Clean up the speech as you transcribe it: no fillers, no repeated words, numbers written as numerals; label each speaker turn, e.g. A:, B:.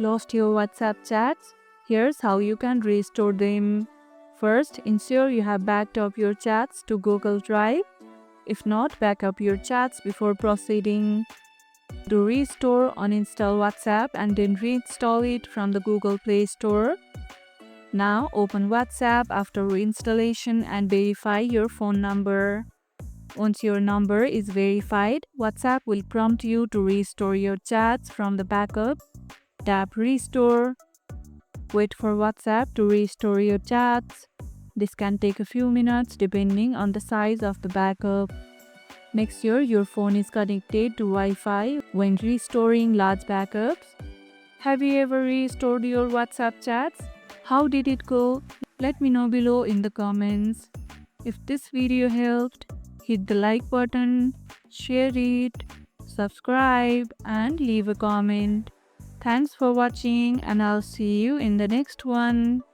A: Lost your WhatsApp chats? Here's how you can restore them. First, ensure you have backed up your chats to Google Drive. If not, back up your chats before proceeding. To restore, uninstall WhatsApp and then reinstall it from the Google Play Store. Now open WhatsApp after reinstallation and verify your phone number. Once your number is verified, WhatsApp will prompt you to restore your chats from the backup. Tap Restore. Wait for WhatsApp to restore your chats. This can take a few minutes depending on the size of the backup. Make sure your phone is connected to Wi-Fi when restoring large backups. Have you ever restored your WhatsApp chats? How did it go? Let me know below in the comments. If this video helped, hit the like button, share it, subscribe and leave a comment. Thanks for watching and I'll see you in the next one.